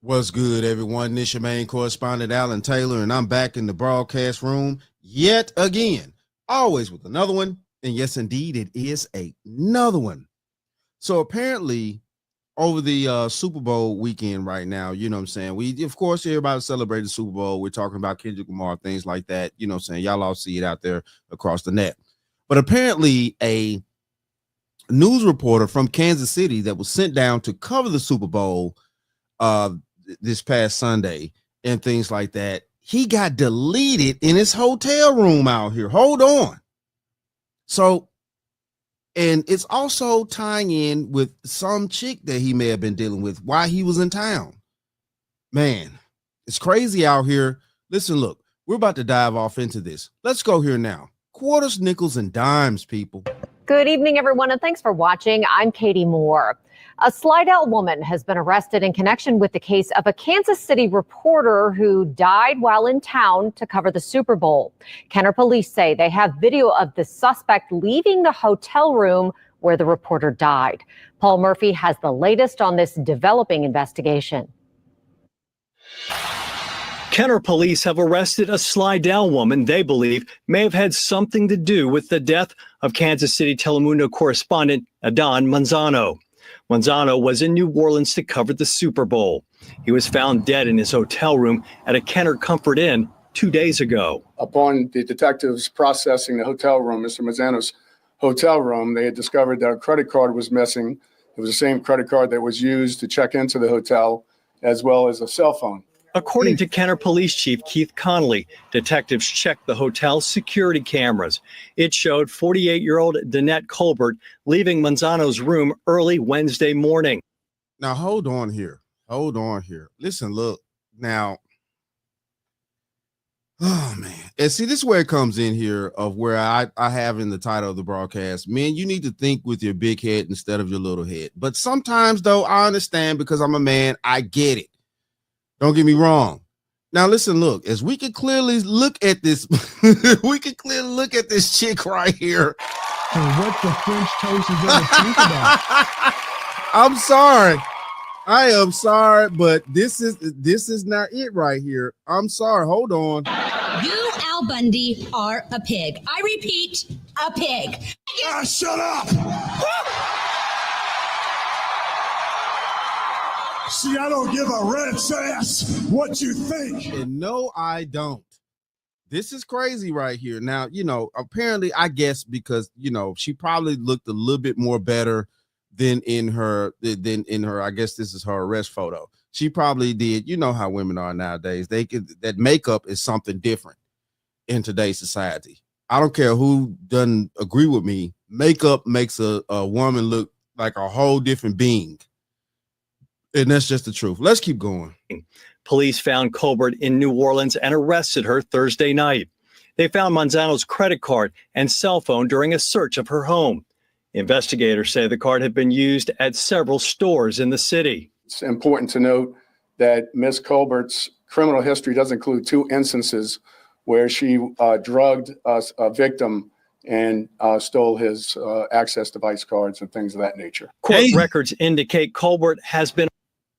What's good, everyone? This your main correspondent, Alan Taylor, and I'm back in the broadcast room yet again, always with another one. And yes, indeed, it is another one. So apparently, over the Super Bowl weekend right now, you know what I'm saying? We, of course, everybody celebrate the Super Bowl. We're talking about Kendrick Lamar, things like that. You know what I'm saying? Y'all all see it out there across the net. But apparently, a news reporter from Kansas City that was sent down to cover the Super Bowl uh this past Sunday and things like that, he got deleted in his hotel room out here. Hold on. So, and it's also tying in with some chick that he may have been dealing with while he was in town. Man, it's crazy out here. Listen, look, we're about to dive off into this. Let's go here now. Quarters, nickels, and dimes, people. Good evening, everyone, and thanks for watching. I'm Katie Moore. A Slidell woman has been arrested in connection with the case of a Kansas City reporter who died while in town to cover the Super Bowl. Kenner police say they have video of the suspect leaving the hotel room where the reporter died. Paul Murphy has the latest on this developing investigation. Kenner police have arrested a Slidell woman they believe may have had something to do with the death of Kansas City Telemundo correspondent Adnan Manzano. Manzano was in New Orleans to cover the Super Bowl. He was found dead in his hotel room at a Kenner Comfort Inn 2 days ago. Upon the detectives processing the hotel room, Mr. Manzano's hotel room, they had discovered that a credit card was missing. It was the same credit card that was used to check into the hotel, as well as a cell phone. According to Kenner Police Chief Keith Connolly, detectives checked the hotel's security cameras. It showed 48-year-old Danette Colbert leaving Manzano's room early Wednesday morning. Now, hold on here. Hold on here. Listen, look. Now, oh, man. And see, this is where it comes in here of where I have in the title of the broadcast, man, you need to think with your big head instead of your little head. But sometimes, though, I understand because I'm a man. I get it. Don't get me wrong. Now, listen, look, as we can clearly look at this, we can clearly look at this chick right here. And what the French toast is going to think about? I'm sorry. I am sorry, but this is not it right here. I'm sorry. Hold on. You, Al Bundy, are a pig. I repeat, a pig. Shut up! See, I don't give a rat's ass what you think. And no, I don't. This is crazy right here. Now, you know, apparently, I guess because, you know, she probably looked a little bit more better than in her, I guess this is her arrest photo. She probably did. You know how women are nowadays. That makeup is something different in today's society. I don't care who doesn't agree with me. Makeup makes a woman look like a whole different being. And that's just the truth. Let's keep going. Police found Colbert in New Orleans and arrested her Thursday night. They found Manzano's credit card and cell phone during a search of her home. Investigators say the card had been used at several stores in the city. It's important to note that Ms. Colbert's criminal history does include 2 instances where she drugged a victim and stole his access device cards and things of that nature. Court records indicate Colbert has been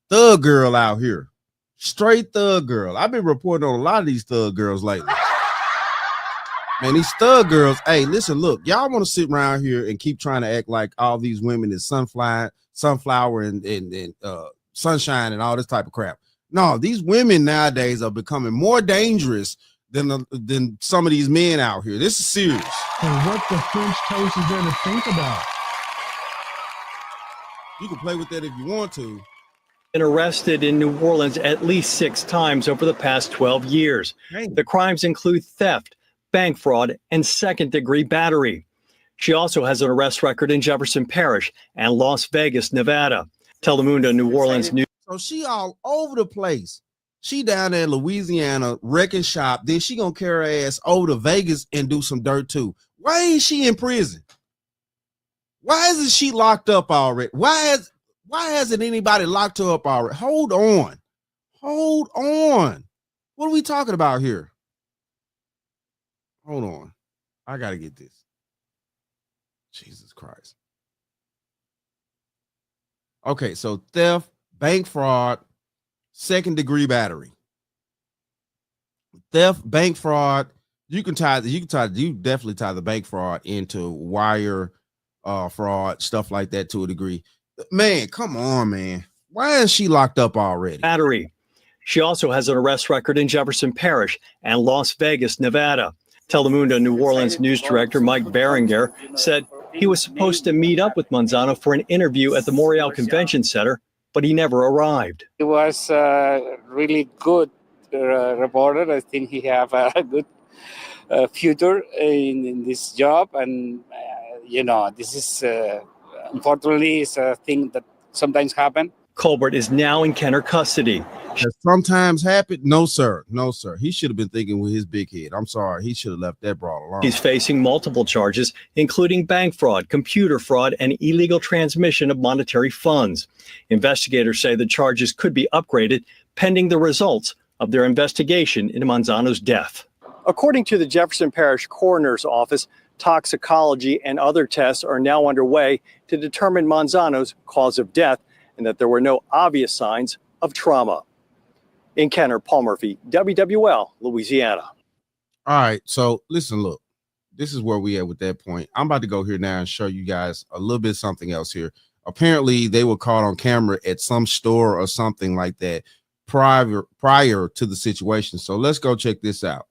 thug girl out here. Straight thug girl. I've been reporting on a lot of these thug girls lately. Man, these thug girls, hey, listen, look, y'all want to sit around here and keep trying to act like all these women is sunflower and sunshine and all this type of crap. No, these women nowadays are becoming more dangerous than some of these men out here. This is serious. And what the French toast is there to think about? You can play with that if you want to. Been arrested in New Orleans at least 6 times over the past 12 years. Hey. The crimes include theft, bank fraud, and second-degree battery. She also has an arrest record in Jefferson Parish and Las Vegas, Nevada. Telemundo New Orleans News. So she all over the place. She down there in Louisiana wrecking shop. Then she gonna carry her ass over to Vegas and do some dirt too. Why ain't she in prison? Why isn't she locked up already? Why hasn't anybody locked her up already? Hold on. What are we talking about here? Hold on. I gotta get this. Jesus Christ. Okay, so theft, bank fraud, second-degree battery, theft, bank fraud. You definitely tie the bank fraud into wire fraud, stuff like that to a degree. Man, come on, man. Why is she locked up already? Battery. She also has an arrest record in Jefferson Parish and Las Vegas, Nevada. Telemundo New Orleans news director Mike Berenger said he was supposed to meet up with Manzano for an interview at the Morial Convention Center, but he never arrived. He was a really good reporter. I think he have a good future in this job. And, this is, unfortunately, is a thing that sometimes happen. Colbert is now in Kenner custody. Has sometimes happened? No, sir. No, sir. He should have been thinking with his big head. I'm sorry. He should have left that broad alone. He's facing multiple charges, including bank fraud, computer fraud, and illegal transmission of monetary funds. Investigators say the charges could be upgraded pending the results of their investigation into Manzano's death. According to the Jefferson Parish Coroner's Office, toxicology and other tests are now underway to determine Manzano's cause of death and that there were no obvious signs of trauma. In Kenner, Paul Murphy, WWL, Louisiana. All right. So listen, look, this is where we at with that point. I'm about to go here now and show you guys a little bit something else here. Apparently, they were caught on camera at some store or something like that prior to the situation. So let's go check this out.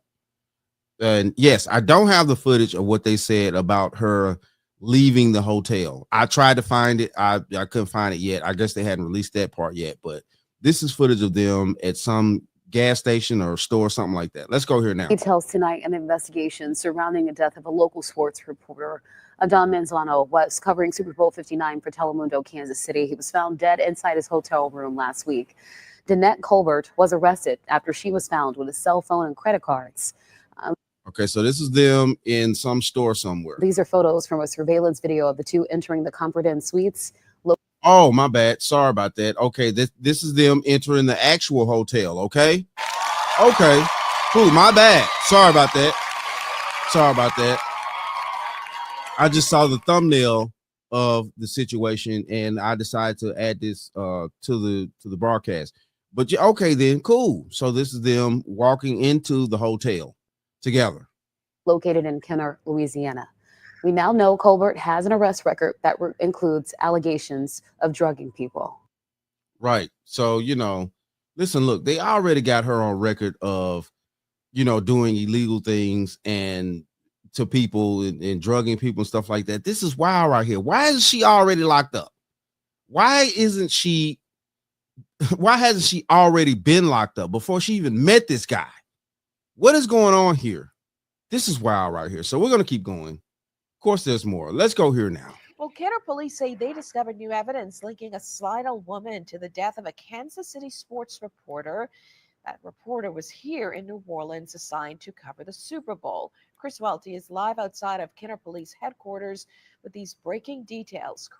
And yes, I don't have the footage of what they said about her leaving the hotel. I tried to find it. I couldn't find it yet. I guess they hadn't released that part yet, but this is footage of them at some gas station or store, something like that. Let's go here now. Details tonight an investigation surrounding the death of a local sports reporter. Adon Manzano was covering Super Bowl 59 for Telemundo Kansas City. He was found dead inside his hotel room last week. Danette Colbert was arrested after she was found with a cell phone and credit cards. Okay, so this is them in some store somewhere. These are photos from a surveillance video of the two entering the Comfort Inn Suites. Oh, my bad. Sorry about that. Okay, this is them entering the actual hotel, okay? Okay, cool. My bad. Sorry about that. I just saw the thumbnail of the situation and I decided to add this to the broadcast. But yeah, okay then, cool. So this is them walking into the hotel together. Located in Kenner, Louisiana. We now know Colbert has an arrest record that includes allegations of drugging people. Right. So, listen, look, they already got her on record of, doing illegal things and to people and drugging people and stuff like that. This is wild right here. Why is she already locked up? Why hasn't she already been locked up before she even met this guy? What is going on here? This is wild right here. So we're going to keep going. Of course, there's more. Let's go here now. Well, Kenner police say they discovered new evidence linking a Slidell woman to the death of a Kansas City sports reporter. That reporter was here in New Orleans assigned to cover the Super Bowl. Chris Welty is live outside of Kenner Police headquarters with these breaking details.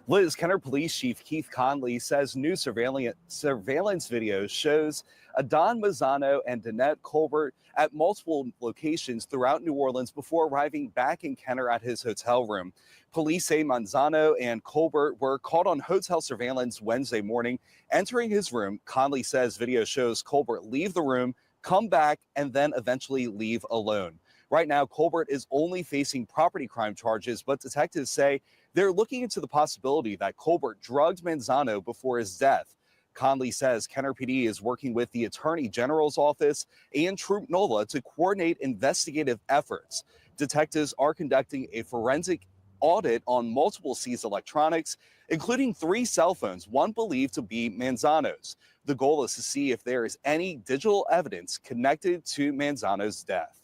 Liz, Kenner Police Chief Keith Conley says new surveillance video shows Adon Manzano and Danette Colbert at multiple locations throughout New Orleans before arriving back in Kenner at his hotel room. Police say Manzano and Colbert were caught on hotel surveillance Wednesday morning. Entering his room, Conley says video shows Colbert leave the room, come back, and then eventually leave alone. Right now, Colbert is only facing property crime charges, but detectives say they're looking into the possibility that Colbert drugged Manzano before his death. Conley says Kenner PD is working with the Attorney General's office and Troop NOLA to coordinate investigative efforts. Detectives are conducting a forensic audit on multiple seized electronics, including 3 cell phones, one believed to be Manzano's. The goal is to see if there is any digital evidence connected to Manzano's death.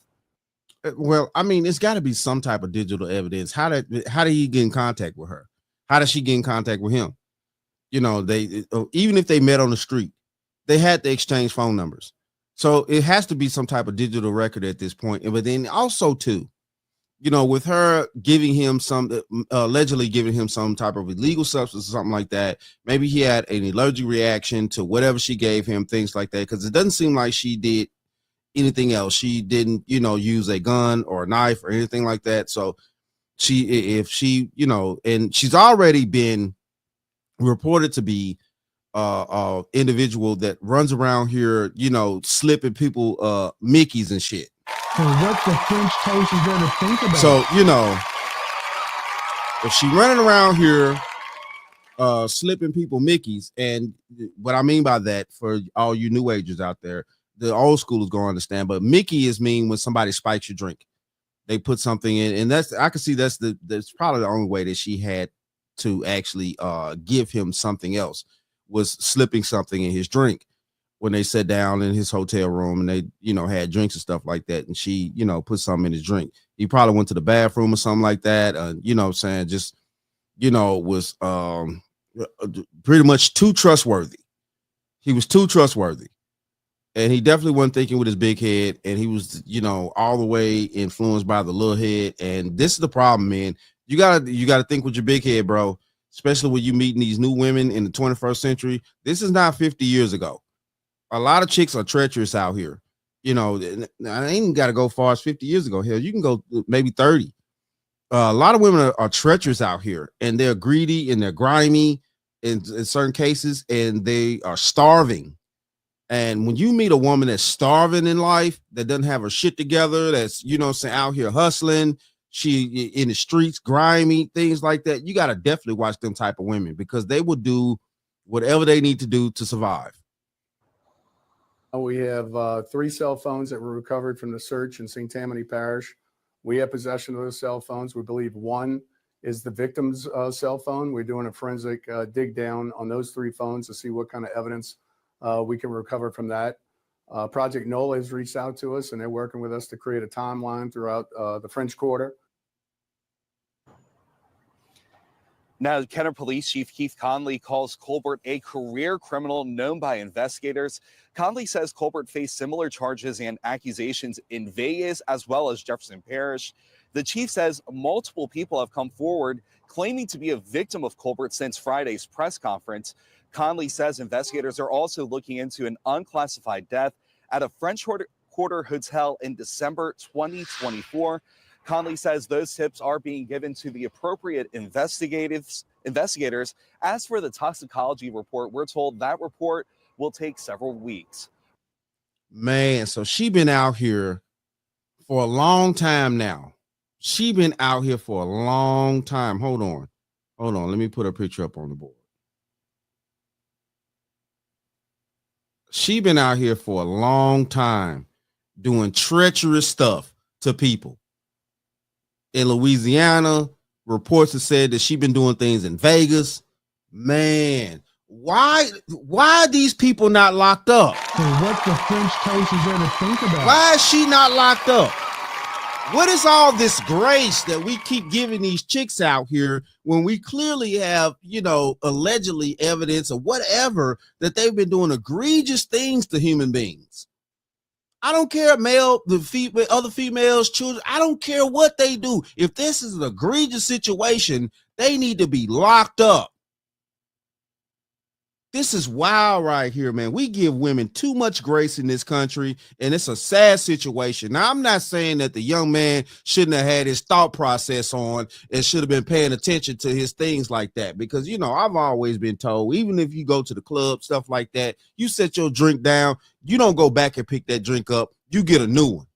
Well, I mean, it's got to be some type of digital evidence. How did he get in contact with her? How did she get in contact with him? They even if they met on the street, they had to exchange phone numbers. So it has to be some type of digital record at this point. But then also too, with her giving him allegedly giving him some type of illegal substance or something like that, maybe he had an allergic reaction to whatever she gave him, things like that. Because it doesn't seem like she did anything else. She didn't, use a gun or a knife or anything like that. So and she's already been reported to be individual that runs around here, slipping people Mickeys and shit. So what the French toast is there to think about? So, if she running around here slipping people Mickeys, and what I mean by that, for all you new agers out there, the old schoolers gonna understand, but Mickey is mean when somebody spikes your drink. They put something in, and I can see that's probably the only way that she had to actually give him something else, was slipping something in his drink when they sat down in his hotel room and they, had drinks and stuff like that. And she, put something in his drink. He probably went to the bathroom or something like that. Just, was pretty much too trustworthy. He was too trustworthy. And he definitely wasn't thinking with his big head. And he was, all the way influenced by the little head. And this is the problem, man. You gotta think with your big head, bro. Especially when you meeting these new women in the 21st century. This is not 50 years ago. A lot of chicks are treacherous out here. I ain't got to go far as 50 years ago. Hell, you can go maybe 30. A lot of women are treacherous out here, and they're greedy and they're grimy in certain cases, and they are starving. And when you meet a woman that's starving in life, that doesn't have her shit together, that's, out here hustling, she in the streets, grimy, things like that, you got to definitely watch them type of women, because they will do whatever they need to do to survive. We have 3 cell phones that were recovered from the search in St. Tammany Parish. We have possession of those cell phones. We believe one is the victim's cell phone. We're doing a forensic dig down on those 3 phones to see what kind of evidence we can recover from that. Project NOLA has reached out to us, and they're working with us to create a timeline throughout the French Quarter. Now, Kenner Police Chief Keith Conley calls Colbert a career criminal known by investigators. Conley says Colbert faced similar charges and accusations in Vegas as well as Jefferson Parish. The chief says multiple people have come forward claiming to be a victim of Colbert since Friday's press conference. Conley says investigators are also looking into an unclassified death at a French Quarter hotel in December 2024. Conley says those tips are being given to the appropriate investigators. As for the toxicology report, we're told that report will take several weeks. Man, so she been out here for a long time now. She been out here for a long time. Hold on. Let me put a picture up on the board. She been out here for a long time doing treacherous stuff to people. In Louisiana, reports have said that she been doing things in Vegas. Man, why are these people not locked up? So what the French toast is there to think about? Why is she not locked up? What is all this grace that we keep giving these chicks out here when we clearly have, allegedly evidence or whatever that they've been doing egregious things to human beings? I don't care, other females, children. I don't care what they do. If this is an egregious situation, they need to be locked up. This is wild right here, man. We give women too much grace in this country, and it's a sad situation. Now, I'm not saying that the young man shouldn't have had his thought process on and should have been paying attention to his things like that, because, I've always been told, even if you go to the club, stuff like that, you set your drink down, you don't go back and pick that drink up, you get a new one.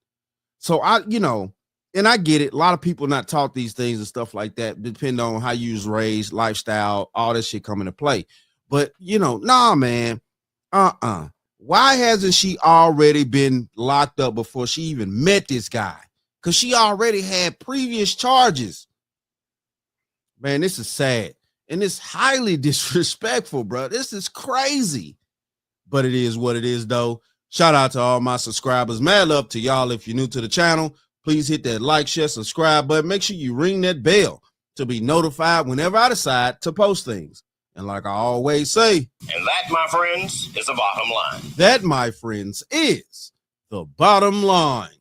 So and I get it. A lot of people not taught these things and stuff like that, depending on how you was raised, lifestyle, all this shit come into play. But, nah, man, why hasn't she already been locked up before she even met this guy? Because she already had previous charges. Man, this is sad. And it's highly disrespectful, bro. This is crazy. But it is what it is, though. Shout out to all my subscribers. Mad love to y'all. If you're new to the channel, please hit that like, share, subscribe button. Make sure you ring that bell to be notified whenever I decide to post things. And like I always say, and that, my friends, is the bottom line. That, my friends, is the bottom line.